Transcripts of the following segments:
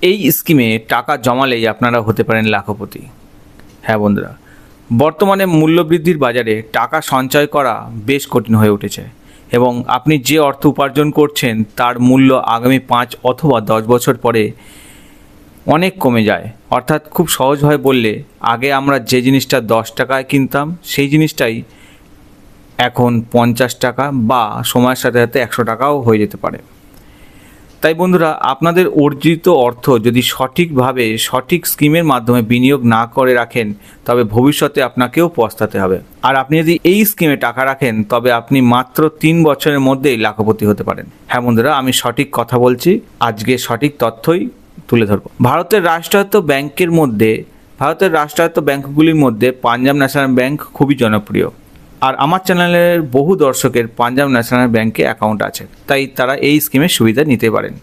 এই স্কিমে টাকা জমালেই আপনারা হতে পারেন লাখপতি। হ্যাঁ বন্ধুরা, বর্তমানে মূল্যবৃদ্ধির বাজারে টাকা সঞ্চয় করা বেশ কঠিন হয়ে উঠেছে এবং আপনি যে অর্থ উপার্জন করছেন তার মূল্য আগামী 5 অথবা 10 বছর পরে অনেক কমে যায়। অর্থাৎ খুব সহজভাবে বললে, আগে আমরা যে জিনিসটা 10 টাকায় কিনতাম সেই জিনিসটাই এখন 50 টাকা বা সময়ের সাথে সাথে 100 টাকাও হয়ে যেতে পারে। তাই বন্ধুরা, আপনাদের অর্জিত অর্থ যদি সঠিকভাবে সঠিক স্কিমের মাধ্যমে বিনিয়োগ না করে রাখেন তবে ভবিষ্যতে আপনাকেও পস্তাতে হবে। আর আপনি যদি এই স্কিমে টাকা রাখেন তবে আপনি মাত্র 3 বছরের মধ্যেই লাখপতি হতে পারেন। হ্যাঁ বন্ধুরা, আমি সঠিক কথা বলছি, আজকে সঠিক তথ্যই তুলে ধরব। ভারতের রাষ্ট্রায়ত্ত ব্যাংকগুলির মধ্যে পাঞ্জাব ন্যাশনাল ব্যাংক খুবই জনপ্রিয়। আর আমার চ্যানেলের বহু দর্শকের পাঞ্জাব ন্যাশনাল ব্যাংকে অ্যাকাউন্ট আছে, তাই তারা এই স্কিমের সুবিধা নিতে পারেন।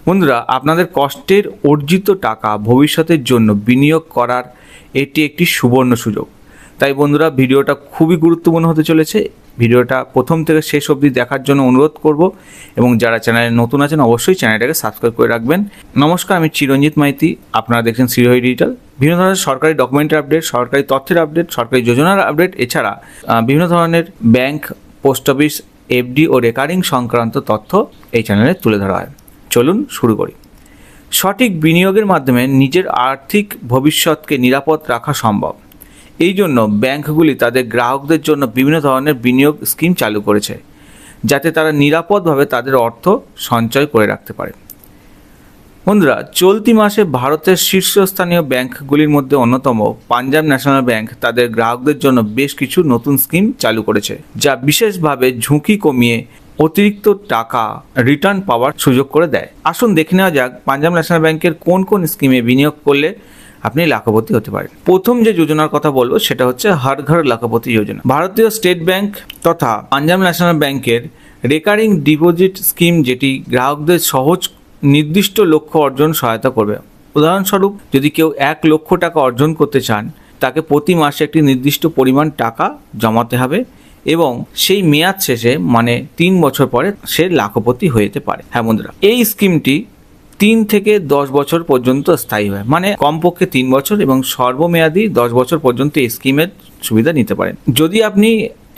বন্ধুরা, আপনাদের কষ্টের অর্জিত টাকা ভবিষ্যতের জন্য বিনিয়োগ করার এটি একটি সুবর্ণ সুযোগ। তাই বন্ধুরা, ভিডিওটা খুবই গুরুত্বপূর্ণ হতে চলেছে। ভিডিওটা প্রথম থেকে শেষ অবধি দেখার জন্য অনুরোধ করব এবং যারা চ্যানেলে নতুন আছেন অবশ্যই চ্যানেলটাকে সাবস্ক্রাইব করে রাখবেন। নমস্কার, আমি চিরঞ্জিত মাইতি, আপনারা দেখছেন শ্রীহরি ডিজিটাল। বিভিন্ন ধরনের সরকারি ডকুমেন্টের আপডেট, সরকারি তথ্যের আপডেট, সরকারি যোজনার আপডেট, এছাড়া বিভিন্ন ধরনের ব্যাংক, পোস্ট অফিস, এফডি ও রেকারিং সংক্রান্ত তথ্য এই চ্যানেলে তুলে ধরা হয়। চলুন শুরু করি। সঠিক বিনিয়োগের মাধ্যমে নিজের আর্থিক ভবিষ্যৎকে নিরাপদ রাখা সম্ভব। এই জন্য ব্যাংকগুলি তাদের গ্রাহকদের জন্য বিভিন্ন ধরনের বিনিয়োগ স্কিম চালু করেছে, যাতে তারা নিরাপদভাবে তাদের অর্থ সঞ্চয় করে রাখতে পারে। বন্ধুরা, চলতি মাসে ভারতের শীর্ষস্থানীয় ব্যাংকগুলির মধ্যে অন্যতম পাঞ্জাব ন্যাশনাল ব্যাংক তাদের গ্রাহকদের জন্য বেশ কিছু নতুন স্কিম চালু করেছে, যা বিশেষভাবে ঝুঁকি কমিয়ে অতিরিক্ত টাকা রিটার্ন পাওয়ার সুযোগ করে দেয়। আসুন দেখে নেওয়া যাক পাঞ্জাব ন্যাশনাল ব্যাংকের কোন কোন স্কিমে বিনিয়োগ করলে আপনি লাখপতি হতে পারেন। প্রথম যে যোজনার কথা বলবো সেটা হচ্ছে হর ঘর লাখপতি যোজনা। ভারতীয় স্টেট ব্যাংক তথা পাঞ্জাব ন্যাশনাল ব্যাংকের রেকারিং ডিপোজিট স্কিম, যেটি গ্রাহকদের সহজ নির্দিষ্ট লক্ষ্য অর্জন সহায়তা করবে। উদাহরণস্বরূপ, যদি কেউ 1 লক্ষ টাকা অর্জন করতে চান, তাকে প্রতি মাসে একটি নির্দিষ্ট পরিমাণ টাকা জমাতে হবে এবং সেই মেয়াদ শেষে মানে 3 বছর পরে সে লাখপতি হয়ে যেতে পারে। হ্যাঁ বন্ধুরা, এই স্কিমটি 3 থেকে 10 বছর পর্যন্ত স্থায়ী হয়, মানে কমপক্ষে 3 বছর এবং সর্বমেয়াদী 10 বছর পর্যন্ত এই স্কিমের সুবিধা নিতে পারেন। যদি আপনি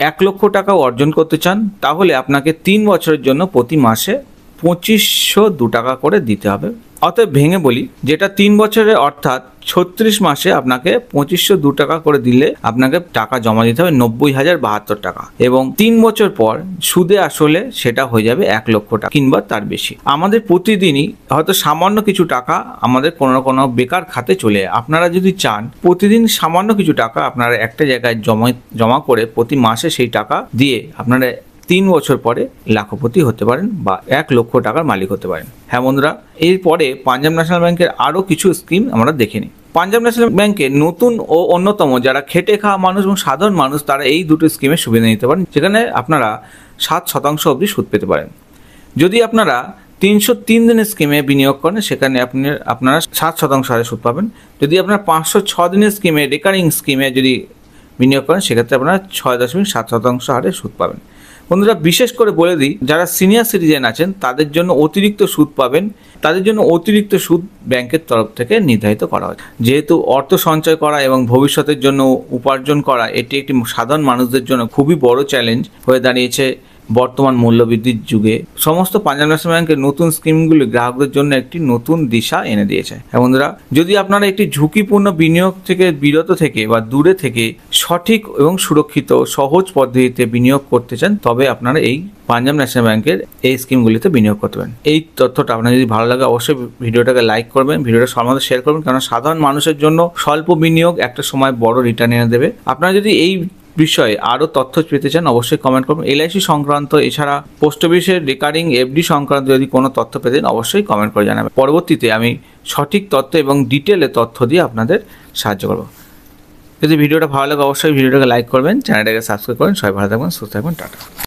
1 লক্ষ টাকা অর্জন করতে চান তাহলে আপনাকে 3 বছরের জন্য প্রতি মাসে 2502 টাকা করে দিতে হবে। অতএব ভেঙে বলি, যেটা 3 বছরের অর্থাৎ 36 মাসে আপনাকে 2502 টাকা করে দিলে আপনাকে টাকা জমা দিতে হবে 90,072 টাকা এবং 3 বছর পর সুদে আসলে সেটা হয়ে যাবে 1 লক্ষ টাকা কিংবা তার বেশি। আমাদের প্রতিদিনই হয়তো সামান্য কিছু টাকা আমাদের কোনো না কোনো বেকার খাতে চলে যায়। আপনারা যদি চান প্রতিদিন সামান্য কিছু টাকা আপনারা একটা জায়গায় জমা করে প্রতি মাসে সেই টাকা দিয়ে আপনারা 3 বছর পরে লাখপতি হতে পারেন বা 1 লক্ষ টাকার মালিক হতে পারেন। হ্যাঁ বন্ধুরা, এরপরে পাঞ্জাব ন্যাশনাল ব্যাংকের আরও কিছু স্কিম আমরা দেখে নিই। পাঞ্জাব ন্যাশনাল ব্যাংকের নতুন ও অন্যতম যারা খেটে খাওয়া মানুষ এবং সাধারণ মানুষ, তারা এই দুটো স্কিমের সুবিধা নিতে পারেন, যেখানে আপনারা 7% অবধি সুদ পেতে পারেন। যদি আপনারা 303 দিনের স্কিমে বিনিয়োগ করেন সেখানে আপনারা 7% হারে সুদ পাবেন। যদি আপনারা 506 দিনের স্কিমে রেকারিং স্কিমে যদি বিনিয়োগ করেন সেক্ষেত্রে আপনারা 6.7% হারে সুদ পাবেন। বন্ধুরা, বিশেষ করে বলে দিই, যারা সিনিয়র সিটিজেন আছেন তাদের জন্য অতিরিক্ত সুদ পাবেন। তাদের জন্য অতিরিক্ত সুদ ব্যাংকের তরফ থেকে নির্ধারিত করা হয়। যেহেতু অর্থ সঞ্চয় করা এবং ভবিষ্যতের জন্য উপার্জন করা এটি একটি সাধারণ মানুষদের জন্য খুবই বড় চ্যালেঞ্জ হয়ে দাঁড়িয়েছে বর্তমান মূল্যবৃদ্ধির যুগে। সমস্ত পাঞ্জাব ন্যাশনাল ব্যাংকের নতুন স্কিমগুলি গ্রাহকদের জন্য একটি নতুন দিশা এনে দিয়েছে। বন্ধুরা, যদি আপনারা একটি ঝুঁকিপূর্ণ বিনিয়োগ থেকে বিরত থেকে বা দূরে থেকে সঠিক এবং সুরক্ষিত সহজ পদ্ধতিতে বিনিয়োগ করতে চান তবে আপনারা এই পাঞ্জাব ন্যাশনাল ব্যাংকের এই স্কিমগুলিতে বিনিয়োগ করতে পারেন। এই তথ্যটা আপনার যদি ভালো লাগে অবশ্যই ভিডিওটাকে লাইক করবেন, ভিডিওটা সবার মধ্যে শেয়ার করবেন, কারণ সাধারণ মানুষের জন্য স্বল্প বিনিয়োগ একটা সময় বড় রিটার্ন এনে দেবে। আপনারা যদি এই বিষয়ে আরও তথ্য পেতে চান অবশ্যই কমেন্ট করবেন। এলআইসি সংক্রান্ত, এছাড়া পোস্ট অফিসের রেকারিং এফডি সংক্রান্ত যদি কোনো তথ্য পেতে চান অবশ্যই কমেন্ট করে জানাবেন। পরবর্তীতে আমি সঠিক তথ্য এবং ডিটেলে তথ্য দিয়ে আপনাদের সাহায্য করব। যদি ভিডিওটা ভালো লাগে অবশ্যই ভিডিওটাকে লাইক করবেন, চ্যানেলটাকে সাবস্ক্রাইব করবেন। সবাই ভালো থাকবেন, সুস্থ থাকবেন, টাটা।